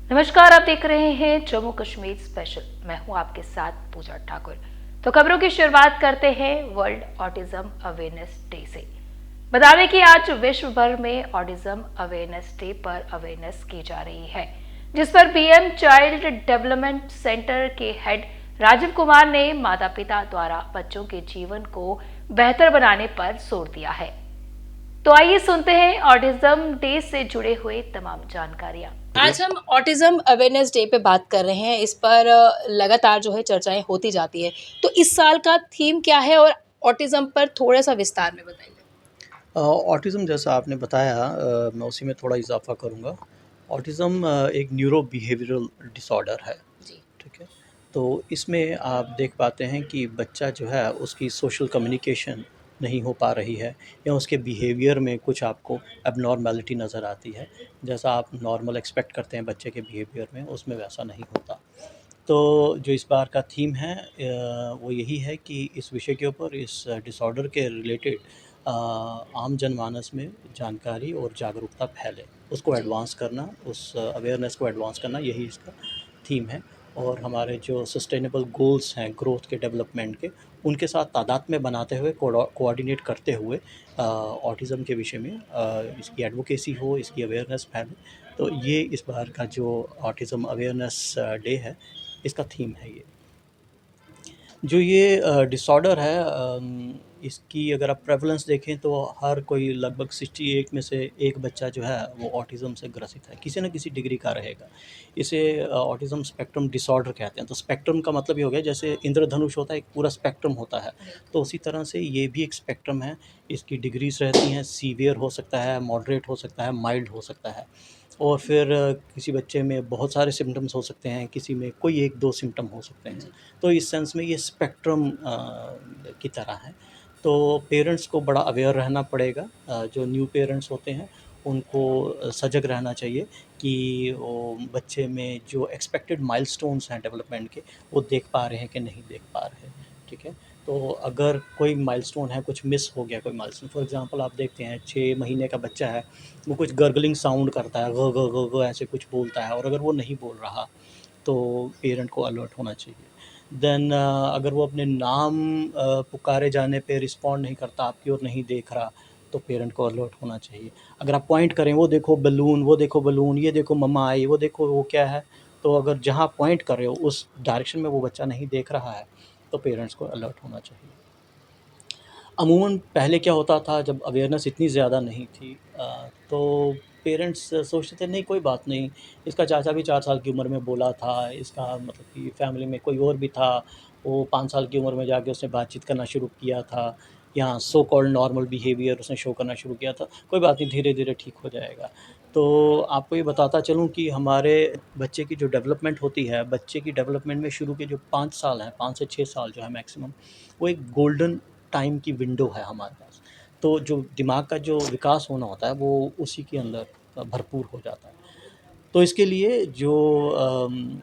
नमस्कार, आप देख रहे हैं जम्मू कश्मीर स्पेशल। मैं हूं आपके साथ पूजा ठाकुर। तो खबरों की शुरुआत करते हैं वर्ल्ड ऑटिज्म अवेयरनेस डे से। बता दें कि आज विश्व भर में ऑटिज्म अवेयरनेस डे पर अवेयरनेस की जा रही है, जिस पर पीएम चाइल्ड डेवलपमेंट सेंटर के हेड राजीव कुमार ने माता पिता द्वारा बच्चों के जीवन को बेहतर बनाने पर जोर दिया है। तो आइए सुनते हैं ऑटिज्म डे से जुड़े हुए तमाम जानकारियां। आज हम ऑटिज्म अवेयरनेस डे पे बात कर रहे हैं। इस पर लगातार जो है चर्चाएं होती जाती है। तो इस साल का थीम क्या है और ऑटिज्म पर थोड़ा सा विस्तार में बताइए। ऑटिज़म जैसा आपने बताया, मैं उसी में थोड़ा इजाफ़ा करूँगा। ऑटिज़म एक न्यूरो बिहेवियरल डिसऑर्डर है, जी। ठीक है? तो इसमें आप देख पाते हैं कि बच्चा जो है उसकी सोशल कम्युनिकेशन नहीं हो पा रही है या उसके बिहेवियर में कुछ आपको एबनॉर्मैलिटी नज़र आती है। जैसा आप नॉर्मल एक्सपेक्ट करते हैं बच्चे के बिहेवियर में, उसमें वैसा नहीं होता। तो जो इस बार का थीम है वो यही है कि इस विषय के ऊपर, इस डिसऑर्डर के रिलेटेड आम जनमानस में जानकारी और जागरूकता फैले, उसको जी। एडवांस करना, उस अवेयरनेस को एडवांस करना, यही इसका थीम है। और हमारे जो सस्टेनेबल गोल्स हैं ग्रोथ के, डेवलपमेंट के, उनके साथ तादात्म्य बनाते हुए, कोऑर्डिनेट करते हुए ऑटिज़म के विषय में इसकी एडवोकेसी हो, इसकी अवेयरनेस फैले। तो ये इस बार का जो ऑटिज़म अवेयरनेस डे है, इसका थीम है ये। जो ये डिसऑर्डर है, इसकी अगर आप प्रेवलेंस देखें तो हर कोई लगभग 68 में से एक बच्चा जो है वो ऑटिज़म से ग्रसित है, किसी न किसी डिग्री का रहेगा। इसे ऑटिज़म स्पेक्ट्रम डिसऑर्डर कहते हैं। तो स्पेक्ट्रम का मतलब ये हो गया, जैसे इंद्रधनुष होता है, एक पूरा स्पेक्ट्रम होता है, तो उसी तरह से ये भी एक स्पेक्ट्रम है। इसकी डिग्रीज़ रहती हैं, सीवियर हो सकता है, मॉडरेट हो सकता है, माइल्ड हो सकता है। और फिर किसी बच्चे में बहुत सारे सिम्पटम्स हो सकते हैं, किसी में कोई 1-2 सिम्पटम हो सकते हैं। तो इस सेंस में ये स्पेक्ट्रम की तरह है। तो पेरेंट्स को बड़ा अवेयर रहना पड़ेगा। जो न्यू पेरेंट्स होते हैं उनको सजग रहना चाहिए कि वो बच्चे में जो एक्सपेक्टेड माइलस्टोन्स हैं डेवलपमेंट के, वो देख पा रहे हैं कि नहीं देख पा रहे, ठीक है? तो अगर कोई माइलस्टोन है, कुछ मिस हो गया कोई माइलस्टोन, फॉर एग्ज़ाम्पल आप देखते हैं 6 महीने का बच्चा है, वो कुछ गर्गलिंग साउंड करता है, ग ग ग ग ऐसे कुछ बोलता है, और अगर वो नहीं बोल रहा, तो पेरेंट को अलर्ट होना चाहिए। देन अगर वो अपने नाम पुकारे जाने पे रिस्पॉन्ड नहीं करता, आपकी ओर नहीं देख रहा, तो पेरेंट को अलर्ट होना चाहिए। अगर आप पॉइंट करें, वो देखो बलून, वो देखो बलून, ये देखो मम्मा आई, वो देखो वो क्या है, तो अगर जहाँ पॉइंट कर रहे हो उस डायरेक्शन में वो बच्चा नहीं देख रहा है, तो पेरेंट्स को अलर्ट होना चाहिए। अमूमन पहले क्या होता था, जब अवेयरनेस इतनी ज़्यादा नहीं थी, तो पेरेंट्स सोचते थे नहीं कोई बात नहीं, इसका चाचा भी 4 साल की उम्र में बोला था, इसका मतलब कि फैमिली में कोई और भी था, वो 5 साल की उम्र में जाके उसने बातचीत करना शुरू किया था, या सो कॉल्ड नॉर्मल बिहेवियर उसने शो करना शुरू किया था, कोई बात नहीं, धीरे-धीरे ठीक हो जाएगा। तो आपको ये बताता चलूँ कि हमारे बच्चे की जो डेवलपमेंट होती है, बच्चे की डेवलपमेंट में शुरू के जो 5 साल हैं, 5 से 6 साल जो है मैक्सिमम, वो एक गोल्डन टाइम की विंडो है हमारे पास। तो जो दिमाग का जो विकास होना होता है, वो उसी के अंदर भरपूर हो जाता है। तो इसके लिए जो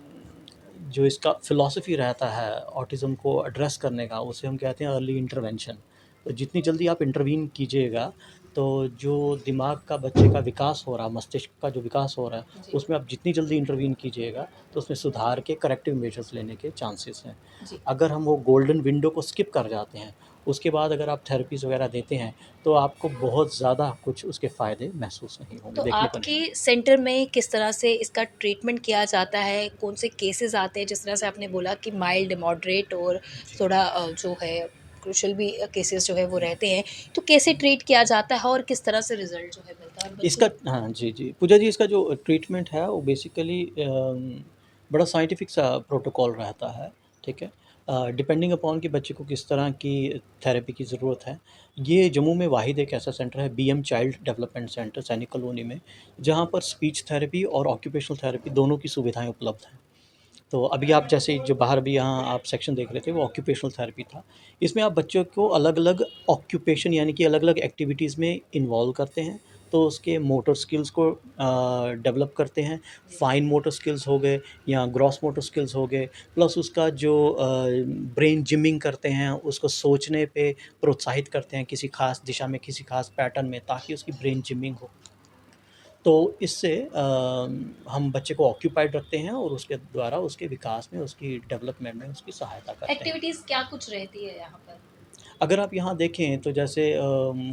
इसका फ़िलॉसफ़ी रहता है ऑटिज़म को एड्रेस करने का, उसे हम कहते हैं अर्ली इंटरवेंशन। तो जितनी जल्दी आप इंटरवीन कीजिएगा, तो जो दिमाग का बच्चे का विकास हो रहा है, मस्तिष्क का जो विकास हो रहा है, जी। उसमें आप जितनी जल्दी इंटरवीन कीजिएगा, तो उसमें सुधार के करेक्टिव मेजर्स लेने के चांसेस हैं। जी। अगर हम वो गोल्डन विंडो को स्किप कर जाते हैं, उसके बाद अगर आप थेरेपीज़ वगैरह देते हैं, तो आपको बहुत ज़्यादा कुछ उसके फ़ायदे महसूस नहीं होंगे, तो देखने को नहीं आपके मिलेंगे। सेंटर में किस तरह से इसका ट्रीटमेंट किया जाता है? कौन से केसेज़ आते हैं? जिस तरह से आपने बोला कि माइल्ड, मॉडरेट और जी। थोड़ा जो है क्रूशियल भी केसेज़ जो है वो रहते हैं। तो कैसे ट्रीट किया जाता है और किस तरह से रिज़ल्ट जो है मिलता है? और इसका बच्चे हाँ, जी, जी। पूजा जी, इसका जो ट्रीटमेंट है वो बेसिकली बड़ा साइंटिफ़िक सा प्रोटोकॉल रहता है, ठीक है? डिपेंडिंग अपॉन कि बच्चे को किस तरह की थेरेपी की ज़रूरत है। ये जम्मू में वाहिद एक ऐसा सेंटर है, बीएम चाइल्ड डेवलपमेंट सेंटर, सैनिक कॉलोनी में, जहाँ पर स्पीच थेरेपी और ऑक्यूपेशनल थेरेपी दोनों की सुविधाएँ उपलब्ध हैं। तो अभी आप जैसे जो बाहर भी यहाँ आप सेक्शन देख रहे थे, वो ऑक्यूपेशनल थेरेपी था। इसमें आप बच्चों को अलग-अलग ऑक्यूपेशन यानी कि अलग-अलग एक्टिविटीज़ में इन्वॉल्व करते हैं, तो उसके मोटर स्किल्स को डेवलप करते हैं। फाइन मोटर स्किल्स हो गए या ग्रॉस मोटर स्किल्स हो गए, प्लस उसका जो ब्रेन जिमिंग करते हैं, उसको सोचने पे प्रोत्साहित करते हैं किसी ख़ास दिशा में, किसी ख़ास पैटर्न में, ताकि उसकी ब्रेन जिमिंग हो। तो इससे हम बच्चे को ऑक्यूपाइड रखते हैं और उसके द्वारा उसके विकास में, उसकी डेवलपमेंट में उसकी सहायता करते हैं। एक्टिविटीज़ क्या कुछ रहती है यहाँ पर? अगर आप यहाँ देखें तो जैसे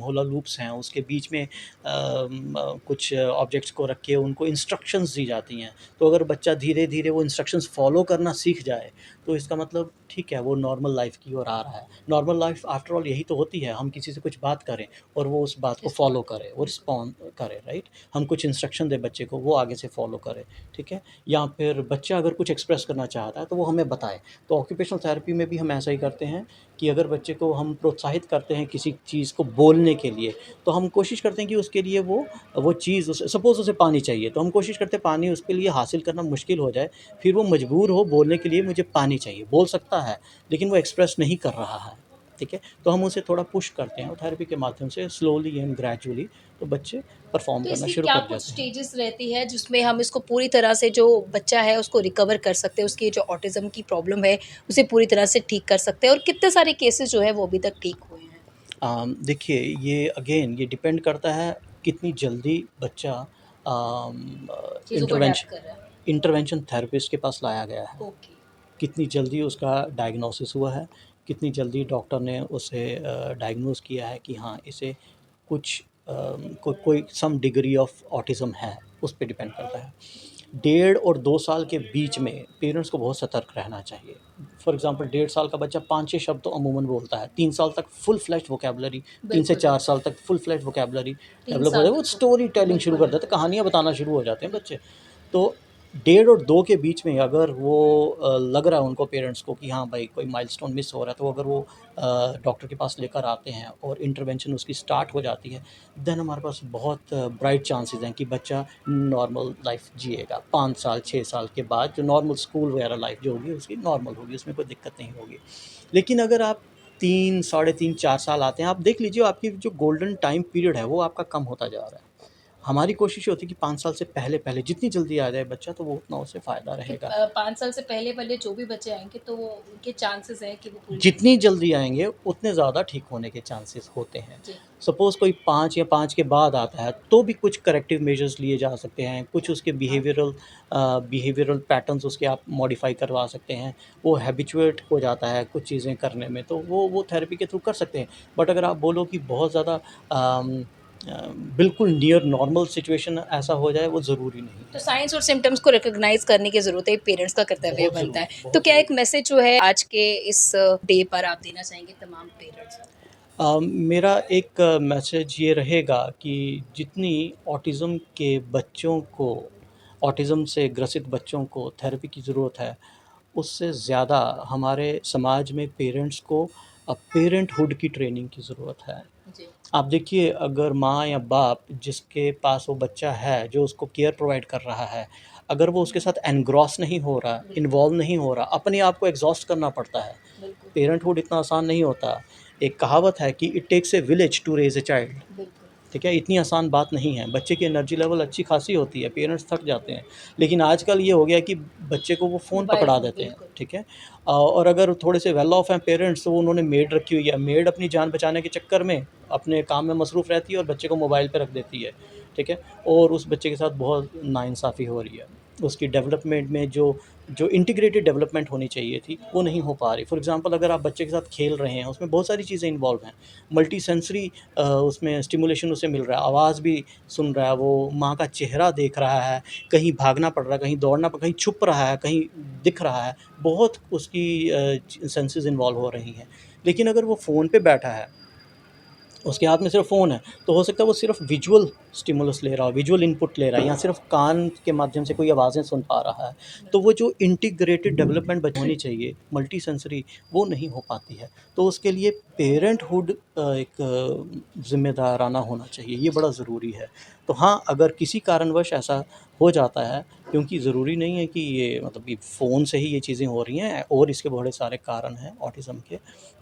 होला लूप्स हैं, उसके बीच में कुछ ऑब्जेक्ट्स को रख के उनको इंस्ट्रक्शंस दी जाती हैं। तो अगर बच्चा धीरे-धीरे वो इंस्ट्रक्शंस फ़ॉलो करना सीख जाए, तो इसका मतलब ठीक है, वो नॉर्मल लाइफ़ की ओर आ रहा है। नॉर्मल लाइफ़ आफ्टर ऑल यही तो होती है, हम किसी से कुछ बात करें और वो उस बात को फ़ॉलो करे, वो रिस्पॉन्ड करे, राइट? हम कुछ इंस्ट्रक्शन दें बच्चे को, वो आगे से फ़ॉलो करे, ठीक है? या फिर बच्चा अगर कुछ एक्सप्रेस करना चाहता है, तो वो हमें बताए। तो ऑक्यूपेशनल थेरेपी में भी हम ऐसा ही करते हैं कि अगर बच्चे को हम प्रोत्साहित करते हैं किसी चीज़ को बोलने के लिए, तो हम कोशिश करते हैं कि उसके लिए वो चीज़ उसे सपोज़ उसे पानी चाहिए, तो हम कोशिश करते हैं पानी उसके लिए हासिल करना मुश्किल हो जाए, फिर वो मजबूर हो बोलने के लिए मुझे पानी चाहिए। बोल सकता है, लेकिन वो एक्सप्रेस नहीं कर रहा है, ठीक है? तो हम उसे थोड़ा पुश करते हैं और थेरेपी के माध्यम से स्लोली एंड ग्रेजुअली तो बच्चे परफ़ॉर्म तो करना इसकी शुरू क्या कर कुछ जाते हैं। स्टेजेस रहती है जिसमें हम इसको पूरी तरह से जो बच्चा है उसको रिकवर कर सकते हैं, उसकी जो ऑटिज़्म की प्रॉब्लम है उसे पूरी तरह से ठीक कर सकते हैं और कितने सारे केसेस जो है वो अभी तक ठीक हुए हैं? देखिए ये अगेन ये डिपेंड करता है कितनी जल्दी बच्चा चीज़ों को इंटरवेंशन अडैप्ट कर रहा है। इंटरवेंशन थेरेपिस्ट के पास लाया गया है। ओके। कितनी जल्दी उसका डायग्नोसिस हुआ है, कितनी जल्दी डॉक्टर ने उसे डायग्नोज़ किया है कि हाँ, इसे कुछ कोई सम डिग्री ऑफ ऑटिज़्म है, उस पे डिपेंड करता है। 1.5 और 2 साल के बीच में पेरेंट्स को बहुत सतर्क रहना चाहिए। फॉर एग्ज़ाम्पल 1.5 साल का बच्चा 5-6 शब्द तो अमूमन बोलता है, 3 साल तक फुल फ्लेज्ड वोकैब्युलरी, 3 से बिल्कुल, 4 साल तक फुल फ्लेज्ड वोकैब्युलरी 3 डेवलप हो साल जाए, वो तक तो स्टोरी टेलिंग शुरू बिल्कुल, कर देते हैं, कहानियाँ बताना शुरू हो जाते हैं बच्चे। तो 1.5 और 2 के बीच में अगर वो लग रहा है उनको पेरेंट्स को कि हाँ भाई कोई माइलस्टोन मिस हो रहा है, तो अगर वो डॉक्टर के पास लेकर आते हैं और इंटरवेंशन उसकी स्टार्ट हो जाती है, देन हमारे पास बहुत ब्राइट चांसेस हैं कि बच्चा नॉर्मल लाइफ जिएगा। 5 साल 6 साल के बाद जो नॉर्मल स्कूल वगैरह लाइफ जो होगी उसकी नॉर्मल होगी, उसमें कोई दिक्कत नहीं होगी। लेकिन अगर आप 3 साढ़े 3 4 साल आते हैं, आप देख लीजिए आपकी जो गोल्डन टाइम पीरियड है वो आपका कम होता जा रहा है। हमारी कोशिश ये होती है कि 5 साल से पहले-पहले जितनी जल्दी आ जाए बच्चा, तो वो उतना उसे फ़ायदा कि रहेगा। 5 साल से पहले वाले जो भी बच्चे आएँगे तो वो उनके चांसेस हैं कि वो पूरी जितनी जल्दी आएँगे, उतने ज़्यादा ठीक होने के चांसेस होते हैं। जी, सपोज़ कोई 5 या 5 के बाद आता है, तो भी कुछ करेक्टिव मेजर्स लिए जा सकते हैं, कुछ उसके बिहेवियरल पैटर्न्स उसके आप मॉडिफ़ाई करवा सकते हैं। वो हैबिचुएट हो जाता है कुछ चीज़ें करने में, तो वो थेरेपी के थ्रू कर सकते हैं। बट अगर आप बोलो कि बहुत ज़्यादा अम बिल्कुल नियर नॉर्मल सिचुएशन ऐसा हो जाए, वो ज़रूरी नहीं तो है। साइंस और सिम्पटम्स को रिकॉग्नाइज़ करने की ज़रूरत है, पेरेंट्स का कर्तव्य बनता है। तो बहुत क्या ज़रूरी। एक मैसेज जो है आज के इस डे पर आप देना चाहेंगे तमाम पेरेंट्स को? मेरा एक मैसेज ये रहेगा कि जितनी ऑटिज़्म के बच्चों को ऑटिज़्म से ग्रसित बच्चों को थेरेपी की ज़रूरत है, उससे ज़्यादा हमारे समाज में पेरेंट्स को पेरेंटहुड की ट्रेनिंग की ज़रूरत है। जी, आप देखिए अगर माँ या बाप जिसके पास वो बच्चा है, जो उसको केयर प्रोवाइड कर रहा है, अगर वो उसके साथ एनग्रॉस नहीं हो रहा, बिल्कुल, इन्वॉल्व नहीं हो रहा, अपने आप को एग्ज़ॉस्ट करना पड़ता है। बिल्कुल, पेरेंटहुड इतना आसान नहीं होता। एक कहावत है कि it takes a village to raise a child. बिल्कुल। ठीक है? इतनी आसान बात नहीं है। बच्चे की एनर्जी लेवल अच्छी खासी होती है, पेरेंट्स थक जाते हैं। लेकिन आजकल ये हो गया है कि बच्चे को वो फ़ोन मोबाइल पकड़ा फ़ोन देते हैं, बिल्कुल, ठीक है? और अगर थोड़े से वेल ऑफ हैं पेरेंट्स तो उन्होंने मेड रखी हुई है। मेड अपनी जान बचाने के चक्कर में अपने काम में मसरूफ़ रहती है और बच्चे को मोबाइल पे रख देती है, ठीक है? और उस बच्चे के साथ बहुत नाइंसाफ़ी हो रही है। उसकी डेवलपमेंट में जो जो इंटीग्रेटेड डेवलपमेंट होनी चाहिए थी, वो नहीं हो पा रही। फॉर एग्ज़ाम्पल अगर आप बच्चे के साथ खेल रहे हैं, उसमें बहुत सारी चीज़ें इन्वॉल्व हैं। मल्टी सेंसरी उसमें स्टिमुलेशन उसे मिल रहा है, आवाज़ भी सुन रहा है, वो माँ का चेहरा देख रहा है, कहीं भागना पड़ रहा है, कहीं दौड़ना कहीं छुप रहा है, कहीं दिख रहा है, बहुत उसकी सेंसेस इन्वॉल्व हो रही हैं। लेकिन अगर वो फ़ोन पे बैठा है, उसके हाथ में सिर्फ़ फ़ोन है, तो हो सकता है वो सिर्फ़ विजुअल स्टिमुलस ले रहा हो, विजुअल इनपुट ले रहा है या सिर्फ़ कान के माध्यम से कोई आवाज़ें सुन पा रहा है। तो वो जो इंटीग्रेटेड डेवलपमेंट होनी चाहिए, मल्टी सेंसरी, वो नहीं हो पाती है। तो उसके लिए पेरेंटहुड एक ज़िम्मेदाराना होना चाहिए, ये बड़ा ज़रूरी है। तो हाँ, अगर किसी कारणवश ऐसा हो जाता है, क्योंकि ज़रूरी नहीं है कि ये मतलब कि फ़ोन से ही ये चीज़ें हो रही हैं और इसके बड़े सारे कारण हैं ऑटिज़्म के।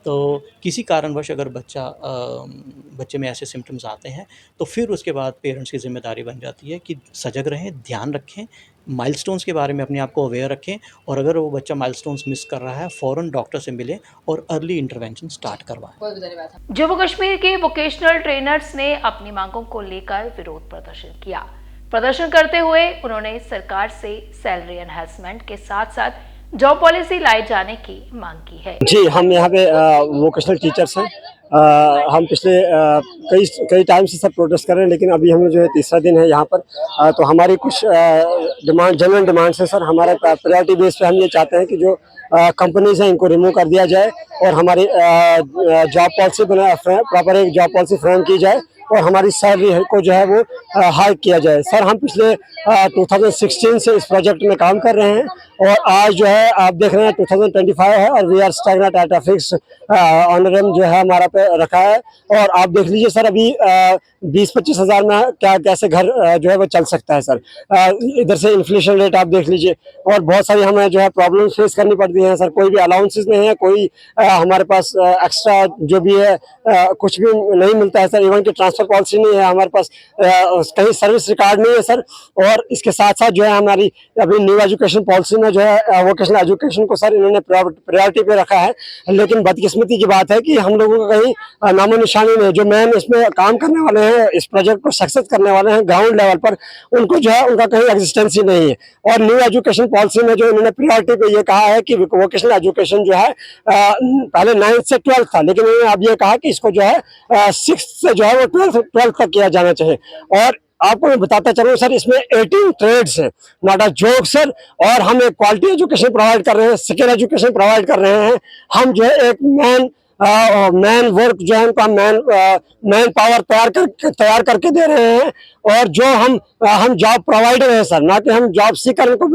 तो किसी कारणवश अगर बच्चे में ऐसे सिम्पटम्स आते हैं, तो फिर उसके बाद पेरेंट्स की ज़िम्मेदारी बन जाती है कि सजग रहें, ध्यान रखें, माइलस्टोन्स के बारे में अपने आप को अवेयर रखें और अगर वो बच्चा माइलस्टोन्स मिस कर रहा है, फ़ौरन डॉक्टर से मिलें और अर्ली इंटरवेंशन स्टार्ट करवाएँ। बहुत-बहुत धन्यवाद। जम्मू कश्मीर के वोकेशनल ट्रेनर्स ने अपनी मांगों को लेकर विरोध प्रदर्शन किया। प्रदर्शन करते हुए उन्होंने सरकार से सैलरी एनहांसमेंट के साथ साथ जॉब पॉलिसी लाए जाने की मांग की है। जी, हम यहाँ पे वोकेशनल टीचर्स हैं। हम पिछले कई कई टाइम से सब प्रोटेस्ट कर रहे हैं, लेकिन अभी हमें जो है तीसरा दिन है यहाँ पर। तो हमारी कुछ जनरल डिमांड्स है सर। हमारा प्रायोरिटी बेस पे हम ये चाहते हैं कि जो कंपनीज हैं इनको रिमूव कर दिया जाए और हमारी जॉब पॉलिसी प्रॉपर एक जॉब पॉलिसी फ्रेम की जाए और हमारी सैलरी को जो है वो हाइक किया जाए। सर हम पिछले 2016 से इस प्रोजेक्ट में काम कर रहे हैं और आज जो है आप देख रहे हैं 2025 है और we are stagnant at a fix ऑनरम जो है हमारा पे रखा है। और आप देख लीजिए सर अभी 20-25 हज़ार में क्या कैसे घर जो है वो चल सकता है सर। इधर से इन्फ्लेशन रेट आप देख लीजिए और बहुत सारी हमें जो है प्रॉब्लम फेस करनी पड़ती हैं सर। कोई भी अलाउंसेस नहीं है, कोई हमारे पास एक्स्ट्रा जो भी है कुछ भी नहीं मिलता है सर। इवन की ट्रांसफर पॉलिसी नहीं है हमारे पास, कहीं सर्विस रिकॉर्ड नहीं है सर। और इसके साथ साथ जो है हमारी अभी न्यू एजुकेशन पॉलिसी में जो है वोकेशनल एजुकेशन को सर इन्होंने प्रायोरिटी पे रखा है, लेकिन बदकिस्मती की बात है कि हम लोगों का कहीं नामो निशानी नहीं। जो मैन इसमें काम करने वाले हैं, इस प्रोजेक्ट को सक्सेस करने वाले हैं ग्राउंड लेवल पर, उनको जो है उनका कहीं एग्जिस्टेंस ही नहीं है। और न्यू एजुकेशन पॉलिसी में जो इन्होंने प्रायोरिटी पे ये कहा है कि वोकेशनल एजुकेशन जो है पहले 9th से 12th था, लेकिन इन्होंने अब ये कहा कि इसको जो है 6th से जो है वो 12th तक किया जाना चाहिए। और आपको मैं बताता चलूँ सर, इसमें 18 ट्रेड्स है, नॉट अ जोक सर। और हम एक क्वालिटी एजुकेशन प्रोवाइड कर रहे हैं, स्किल एजुकेशन प्रोवाइड कर रहे हैं। हम जो है एक मैन वर्क जो है उनका मैन पावर तैयार करके दे रहे हैं। और जो हम जॉब प्रोवाइडर हैं सर, ना कि हम जॉब सीकर को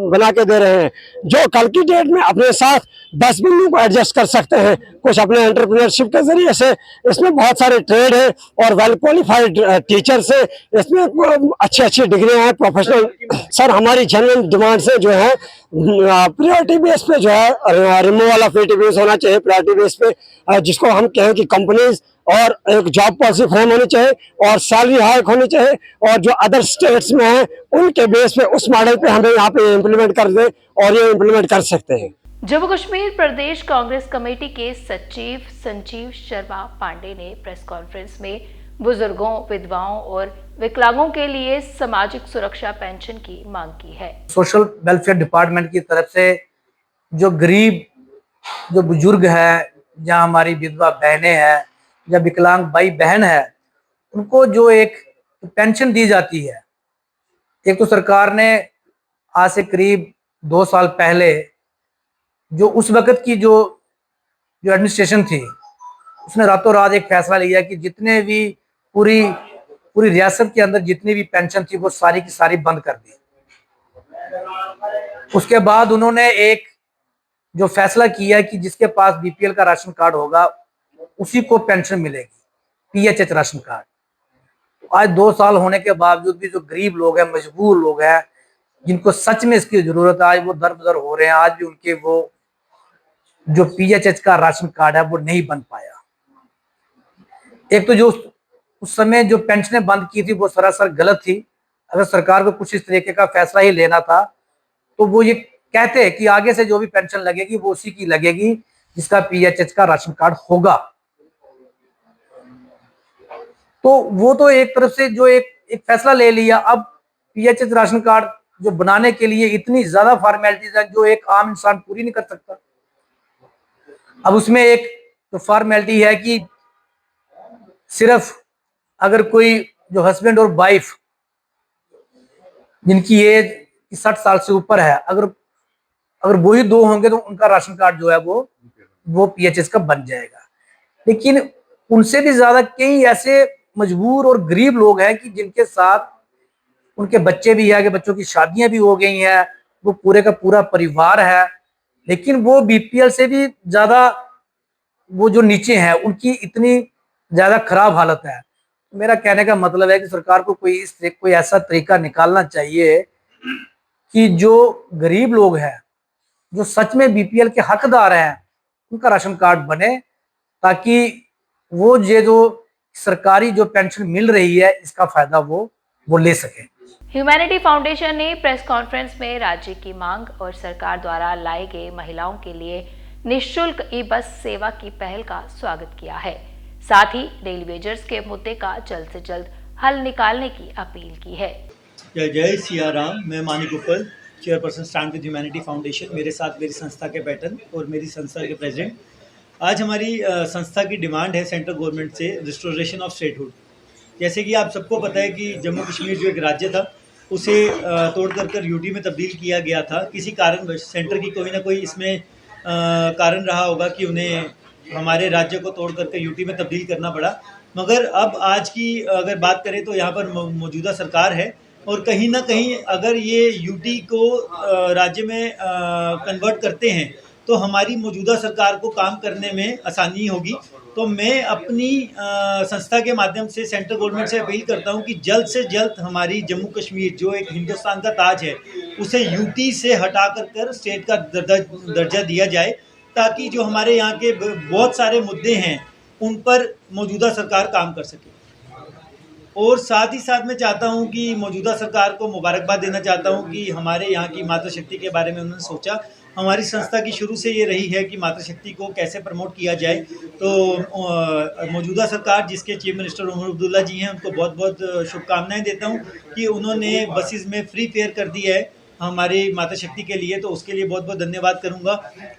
बना के दे रहे हैं, जो कल की डेट में अपने साथ 10 बंदों को एडजस्ट कर सकते हैं कुछ अपने एंटरप्रेन्योरशिप के जरिए से। इसमें बहुत सारे ट्रेड है और वेल क्वालिफाइड टीचर्स है, इसमें अच्छी डिग्रियां हैं, प्रोफेशनल। सर हमारी जनरल डिमांड्स है जो है प्रायोरिटी बेस पे जो है रिमूवल ऑफ एटीबीएस होना चाहिए प्रायोरिटी बेस पे, जिसको हम कहें कि कंपनीज और एक जॉब पॉलिसी फ्रेम होनी चाहिए और सैलरी हाइक होनी चाहिए। और जो अदर स्टेट्स में है उनके बेस पे उस मॉडल पे हमें यहाँ पे इम्प्लीमेंट कर दे और ये इम्प्लीमेंट कर सकते हैं। जम्मू कश्मीर प्रदेश कांग्रेस कमेटी के सचिव संजीव शर्मा पांडे ने प्रेस कॉन्फ्रेंस में बुजुर्गों, विधवाओं और विकलांगों के लिए सामाजिक सुरक्षा पेंशन की मांग की है। सोशल वेलफेयर डिपार्टमेंट की तरफ से जो गरीब, जो बुजुर्ग है, जहाँ हमारी विधवा बहनें हैं या विकलांग भाई बहन है, उनको जो एक पेंशन दी जाती है। एक तो सरकार ने आज से करीब 2 साल पहले जो उस वक्त की जो एडमिनिस्ट्रेशन थी, उसने रातों रात एक फैसला लिया कि जितने भी पूरी रियासत के अंदर जितनी भी पेंशन थी वो सारी की सारी बंद कर दी। उसके बाद उन्होंने एक जो फैसला किया कि जिसके पास बीपीएल का राशन कार्ड होगा उसी को पेंशन मिलेगी, पीएचएच राशन कार्ड। आज 2 साल होने के बावजूद भी जो गरीब लोग हैं, मजबूर लोग हैं, जिनको सच में इसकी जरूरत है, आज वो दर-बदर हो रहे हैं। आज भी उनके वो जो पीएचएच का राशन कार्ड है वो नहीं बन पाया। एक तो जो उस समय जो पेंशनें बंद की थी वो सरासर गलत थी। अगर सरकार को कुछ इस तरीके का फैसला ही लेना था तो वो ये कहते हैं कि आगे से जो भी पेंशन लगेगी वो उसी की लगेगी जिसका पीएचएच का राशन कार्ड होगा। तो वो तो एक तरफ से जो एक फैसला ले लिया। अब पीएचएच राशन कार्ड जो बनाने के लिए इतनी ज्यादा फॉर्मेलिटीज है जो एक आम इंसान पूरी नहीं कर सकता। अब उसमें एक तो फॉर्मेलिटी है कि सिर्फ अगर कोई जो हस्बैंड और वाइफ जिनकी एज 60 साल से ऊपर है, अगर वो ही 2 होंगे तो उनका राशन कार्ड जो है वो पीएचएस का बन जाएगा। लेकिन उनसे भी ज्यादा कई ऐसे मजबूर और गरीब लोग हैं कि जिनके साथ उनके बच्चे भी है, कि बच्चों की शादियां भी हो गई हैं, वो पूरे का पूरा परिवार है, लेकिन वो बीपीएल से भी ज्यादा वो जो नीचे हैं उनकी इतनी ज्यादा खराब हालत है। मेरा कहने का मतलब है कि सरकार को कोई ऐसा तरीका निकालना चाहिए कि जो गरीब लोग हैं, जो सच में बीपीएल के हकदार हैं, उनका राशन कार्ड बने, ताकि वो ये जो सरकारी जो पेंशन मिल रही है इसका फायदा वो ले सके। ह्यूमैनिटी फाउंडेशन ने प्रेस कॉन्फ्रेंस में राज्य की मांग और सरकार द्वारा लाए गए महिलाओं के लिए निःशुल्क ई बस सेवा की पहल का स्वागत किया है। साथ ही डेली वेजर्स के मुद्दे का जल्द से जल्द हल निकालने की अपील की है। जय जय सिया राम। मैं मानिक उपल, chairperson stand with humanity foundation, मेरे साथ मेरी संस्था के पैटर्न और मेरी संस्था के प्रेसिडेंट। आज हमारी संस्था की डिमांड है सेंट्रल गवर्नमेंट से रिस्टोरेशन ऑफ स्टेटहुड। जैसे कि आप सबको पता है कि जम्मू कश्मीर जो एक राज्य था उसे तोड़ कर यूटी में तब्दील किया गया था। किसी कारणवश सेंटर की कोई ना कोई इसमें कारण रहा होगा कि उन्हें हमारे राज्य को तोड़ करके यूटी में तब्दील करना पड़ा। मगर अब आज की अगर बात करें तो यहाँ पर मौजूदा सरकार है और कहीं ना कहीं अगर ये यूटी को राज्य में कन्वर्ट करते हैं तो हमारी मौजूदा सरकार को काम करने में आसानी होगी। तो मैं अपनी संस्था के माध्यम से सेंट्रल गवर्नमेंट से अपील करता हूं कि जल्द से जल्द हमारी जम्मू कश्मीर जो एक हिंदुस्तान का ताज है उसे यूटी से हटा कर स्टेट का दर्जा दिया जाए, ताकि जो हमारे यहाँ के बहुत सारे मुद्दे हैं उन पर मौजूदा सरकार काम कर सके। और साथ ही साथ मैं चाहता हूं कि मौजूदा सरकार को मुबारकबाद देना चाहता हूं कि हमारे यहाँ की मातृशक्ति के बारे में उन्होंने सोचा। हमारी संस्था की शुरू से ये रही है कि मातृशक्ति को कैसे प्रमोट किया जाए। तो मौजूदा सरकार जिसके चीफ मिनिस्टर उमर अब्दुल्ला जी हैं, उनको बहुत बहुत शुभकामनाएं देता हूं कि उन्होंने बसेस में फ्री फेयर कर दिया है हमारी मातृशक्ति के लिए, तो उसके लिए बहुत बहुत धन्यवाद करूँगा।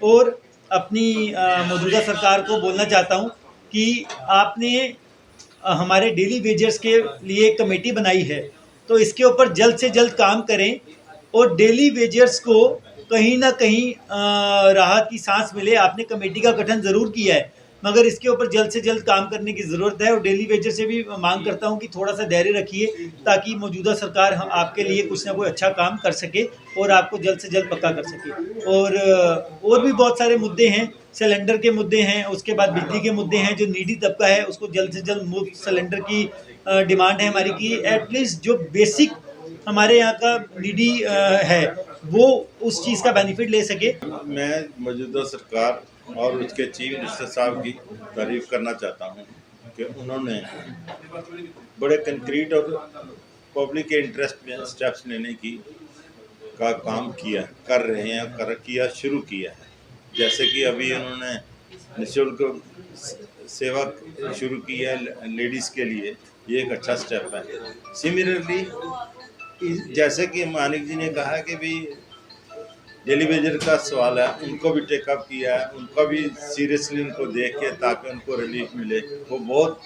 और अपनी मौजूदा सरकार को बोलना चाहता हूँ कि आपने हमारे डेली वेजर्स के लिए एक कमेटी बनाई है, तो इसके ऊपर जल्द से जल्द काम करें और डेली वेजर्स को कहीं ना कहीं राहत की सांस मिले। आपने कमेटी का गठन ज़रूर किया है, मगर इसके ऊपर जल्द से जल्द काम करने की ज़रूरत है। और डेली वेजर से भी मांग करता हूं कि थोड़ा सा धैर्य रखिए, ताकि मौजूदा सरकार आपके लिए कुछ ना कोई अच्छा काम कर सके और आपको जल्द से जल्द पक्का कर सके। और भी बहुत सारे मुद्दे हैं, सिलेंडर के मुद्दे हैं, उसके बाद बिजली के मुद्दे हैं। जो नीडी तबका है उसको जल्द से जल्द मुफ्त सिलेंडर की डिमांड है हमारी कि एटलीस्ट जो बेसिक हमारे यहाँ का नीडी है वो उस चीज़ का बेनिफिट ले सके। मैं मौजूदा सरकार और उसके चीफ मिनिस्टर साहब की तारीफ करना चाहता हूँ कि उन्होंने बड़े कंक्रीट और पब्लिक के इंटरेस्ट में स्टेप्स लेने की का काम कर रहे हैं, किया शुरू किया है। जैसे कि अभी उन्होंने निःशुल्क सेवा शुरू की है लेडीज़ के लिए, ये एक अच्छा स्टेप है। सिमिलरली जैसे कि मानिक जी ने कहा कि भी डेली वेजर का सवाल है, उनको भी टेकअप किया है, उनका भी सीरियसली उनको देख के ताकि उनको रिलीफ मिले। वो बहुत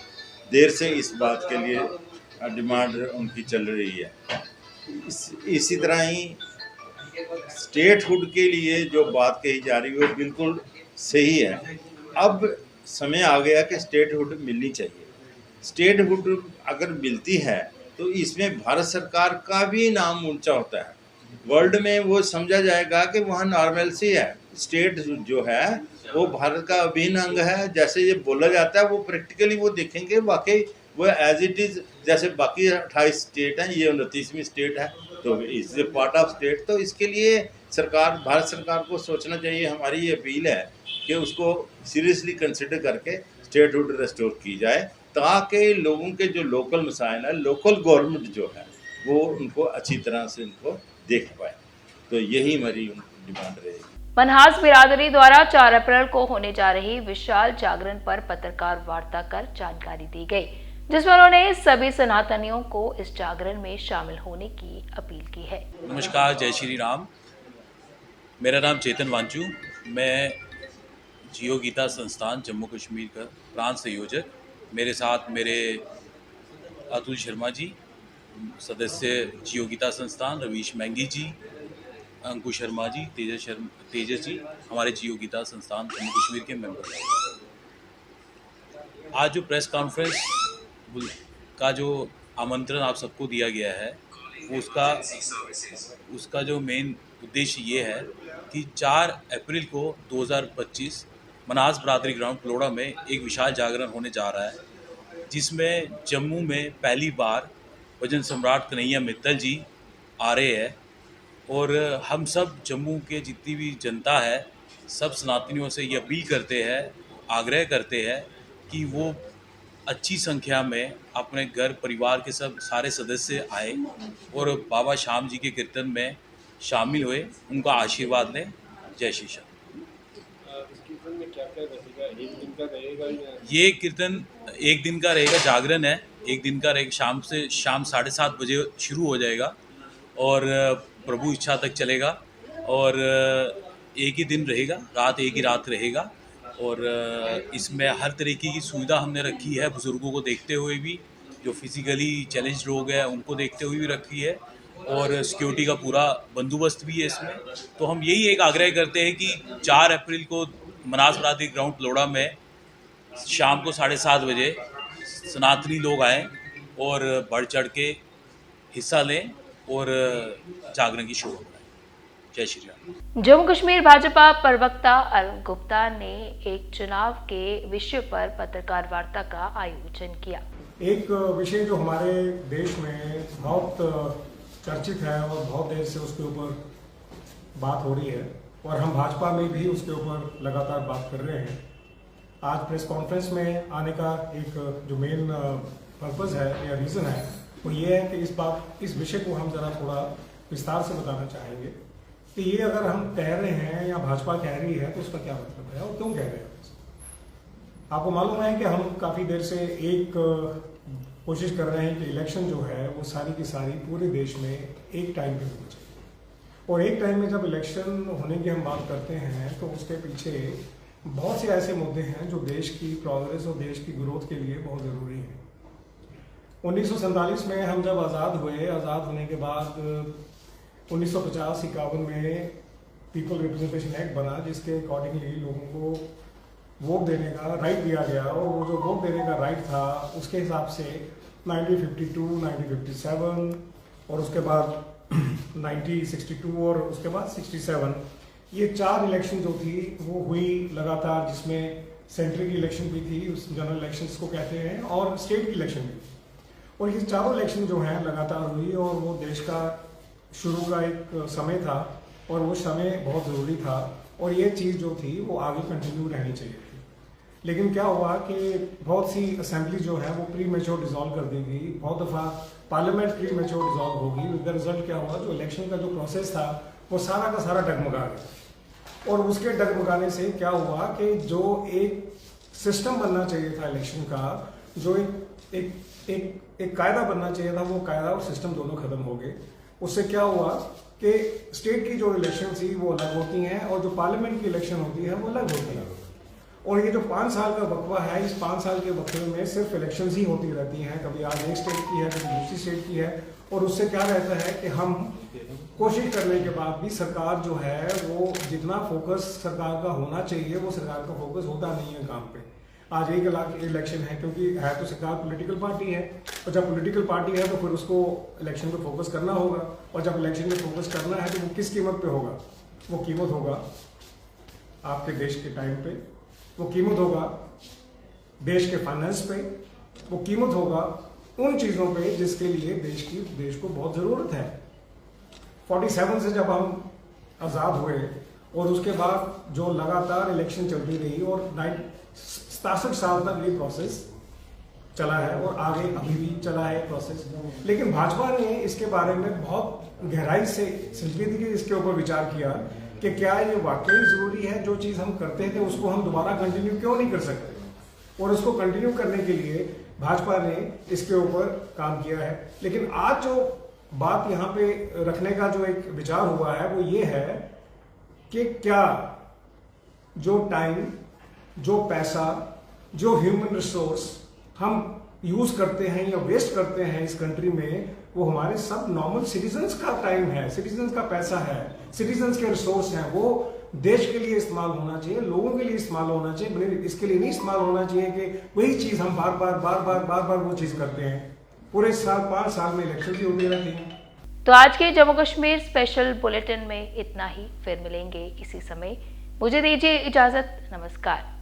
देर से इस बात के लिए डिमांड उनकी चल रही है। इसी तरह ही स्टेटहुड के लिए जो बात कही जा रही है वो बिल्कुल सही है। अब समय आ गया कि स्टेटहुड मिलनी चाहिए। स्टेटहुड अगर मिलती है तो इसमें भारत सरकार का भी नाम ऊंचा होता है। वर्ल्ड में वो समझा जाएगा कि वहाँ नॉर्मलसी है। स्टेट जो है वो भारत का अभिन्न अंग है। जैसे ये बोला जाता है वो प्रैक्टिकली वो देखेंगे वाकई वो एज इट इज़। जैसे बाकी 28 स्टेट हैं, ये 29वीं स्टेट है, तो इस पार्ट ऑफ स्टेट। तो इसके लिए भारत सरकार को सोचना चाहिए। हमारी ये अपील है कि उसको सीरियसली कंसिडर करके स्टेटहुड रिस्टोर की जाए, ताकि लोगों के जो लोकल मसाइल है, लोकल गवर्नमेंट जो है वो उनको अच्छी तरह से उनको देख पाए। तो यही हमारी डिमांड रहेगी। मनहास बिरादरी द्वारा 4 अप्रैल को होने जा रही विशाल जागरण पर पत्रकार वार्ता कर जानकारी दी गई, जिसमें उन्होंने सभी सनातनियों को इस जागरण में शामिल होने की अपील की है। नमस्कार, जय श्री राम। मेरा नाम चेतन वांचू, मैं जियो गीता संस्थान जम्मू कश्मीर का प्रांत संयोजक। मेरे साथ मेरे अतुल शर्मा जी, सदस्य जियो गीता संस्थान, रवीश मैंगी जी, अंकुश शर्मा जी, तेजस जी, हमारे जियो गीता संस्थान जम्मू कश्मीर के मेंबर हैं। आज जो प्रेस कॉन्फ्रेंस का जो आमंत्रण आप सबको दिया गया है, उसका जो मेन उद्देश्य ये है कि 4 अप्रैल को 2025 मनहास बिरादरी ग्राउंड पलोड़ा में एक विशाल जागरण होने जा रहा है, जिसमें जम्मू में पहली बार भजन सम्राट कन्हैया मित्तल जी आ रहे हैं। और हम सब जम्मू के जितनी भी जनता है, सब सनातनियों से ये अपील करते हैं, आग्रह करते हैं कि वो अच्छी संख्या में अपने घर परिवार के सारे सदस्य आए और बाबा श्याम जी के कीर्तन में शामिल हुए, उनका आशीर्वाद लें। जय श्री श्याम। ये कीर्तन 1 दिन का रहेगा, जागरण है 1 दिन का रहेगा। शाम 7:30 बजे शुरू हो जाएगा और प्रभु इच्छा तक चलेगा और एक ही दिन रहेगा, रात एक ही रात रहेगा और इसमें हर तरीके की सुविधा हमने रखी है, बुज़ुर्गों को देखते हुए भी, जो फिज़िकली चैलेंज लोग हैं उनको देखते हुए भी रखी है और सिक्योरिटी का पूरा बंदोबस्त भी है इसमें। तो हम यही एक आग्रह करते हैं कि 4 अप्रैल को मनास बरादरी ग्राउंड पलोड़ा में शाम को 7:30 बजे सनातनी लोग आएँ और बढ़ चढ़ के हिस्सा लें और जागरण की शोभा बढ़ाएं। जय श्री राम। जम्मू कश्मीर भाजपा प्रवक्ता अल गुप्ता ने एक चुनाव के विषय पर पत्रकार वार्ता का आयोजन किया। एक विषय जो हमारे देश में बहुत चर्चित है और बहुत देर से उसके ऊपर बात हो रही है और हम भाजपा में भी उसके ऊपर लगातार बात कर रहे हैं। आज प्रेस कॉन्फ्रेंस में आने का एक जो मेन पर्पस है या रीज़न है वो ये है कि इस विषय को हम ज़रा थोड़ा विस्तार से बताना चाहेंगे कि ये अगर हम कह रहे हैं या भाजपा कह रही है तो उसका क्या मतलब है और क्यों कह रहे हैं। आपको मालूम है कि हम काफ़ी देर से एक कोशिश कर रहे हैं कि इलेक्शन जो है वो सारी की सारी पूरे देश में एक टाइम पे होनी चाहिए और एक टाइम में जब इलेक्शन होने की हम बात करते हैं तो उसके पीछे बहुत से ऐसे मुद्दे हैं जो देश की प्रोग्रेस और देश की ग्रोथ के लिए बहुत ज़रूरी हैं। 1947 में हम जब आज़ाद हुए, आज़ाद होने के बाद 1950-51 में पीपल रिप्रेजेंटेशन एक्ट बना जिसके अकॉर्डिंगली लोगों को वोट देने का राइट दिया गया और वो जो वोट देने का राइट था उसके हिसाब से 1952, 1957 और उसके बाद 1962 और उसके बाद 67 ये 4 इलेक्शन जो थी वो हुई लगातार, जिसमें सेंट्रल की इलेक्शन भी थी, उस जनरल इलेक्शंस को कहते हैं, और स्टेट की इलेक्शन भी थी। और ये चारों इलेक्शन जो हैं लगातार हुई और वो देश का शुरू का एक समय था और वो समय बहुत ज़रूरी था और ये चीज़ जो थी वो आगे कंटिन्यू रहनी चाहिए थी। लेकिन क्या हुआ कि बहुत सी असेंबली जो है वो प्री मैच्योर डिसॉल्व कर दी गई, बहुत दफ़ा पार्लियामेंट प्री मैच्योर डिसॉल्व होगी। विद द रिजल्ट क्या हुआ, जो इलेक्शन का जो प्रोसेस था वो सारा का सारा डगमगा गया और उसके डगमगाने से क्या हुआ कि जो एक सिस्टम बनना चाहिए था इलेक्शन का, जो एक कायदा बनना चाहिए था, वो कायदा और सिस्टम दोनों खत्म हो गए। उससे क्या हुआ कि स्टेट की जो इलेक्शन थी वो अलग होती हैं और जो पार्लियामेंट की इलेक्शन होती है वो अलग होती है। और ये जो 5 साल का वक्फा है, इस 5 साल के वक्फे में सिर्फ इलेक्शंस ही होती रहती हैं, कभी आज एक स्टेट की है, कभी दूसरी स्टेट की है। और उससे क्या रहता है कि हम कोशिश करने के बाद भी सरकार जो है वो जितना फोकस सरकार का होना चाहिए वो सरकार का फोकस होता नहीं है काम पे। आज एक इलेक्शन है क्योंकि है तो सरकार पॉलिटिकल पार्टी है और जब पॉलिटिकल पार्टी है तो फिर उसको इलेक्शन पे फोकस करना होगा और जब इलेक्शन पे फोकस करना है तो वो किस कीमत पे होगा, वो कीमत होगा आपके देश के टाइम पे, वो कीमत होगा देश के फाइनेंस पे, वो कीमत होगा उन चीज़ों पे जिसके लिए देश को बहुत ज़रूरत है। 47 से जब हम आज़ाद हुए और उसके बाद जो लगातार इलेक्शन चलती रही और 67 साल तक ये प्रोसेस चला है और आगे अभी भी चला है प्रोसेस। लेकिन भाजपा ने इसके बारे में बहुत गहराई से संजीदगी से इसके ऊपर विचार किया कि क्या ये वाकई ज़रूरी है, जो चीज़ हम करते थे उसको हम दोबारा कंटिन्यू क्यों नहीं कर सकते, और उसको कंटिन्यू करने के लिए भाजपा ने इसके ऊपर काम किया है। लेकिन आज जो बात यहाँ पे रखने का जो एक विचार हुआ है वो ये है कि क्या जो टाइम, जो पैसा, जो ह्यूमन रिसोर्स हम यूज करते हैं या वेस्ट करते हैं इस कंट्री में, वो हमारे सब नॉर्मल सिटीजन्स का टाइम है, सिटीजन्स का पैसा है, सिटीजन्स के रिसोर्स हैं, वो देश के लिए इस्तेमाल होना चाहिए, लोगों के लिए इस्तेमाल होना चाहिए। इसके लिए नहीं इस्तेमाल होना चाहिए कि वही चीज़ हम बार बार वो चीज़ करते हैं। पूरे साल 5 साल में इलेक्शन भी होती रहती है। तो आज के जम्मू कश्मीर स्पेशल बुलेटिन में इतना ही, फिर मिलेंगे इसी समय। मुझे दीजिए इजाजत, नमस्कार।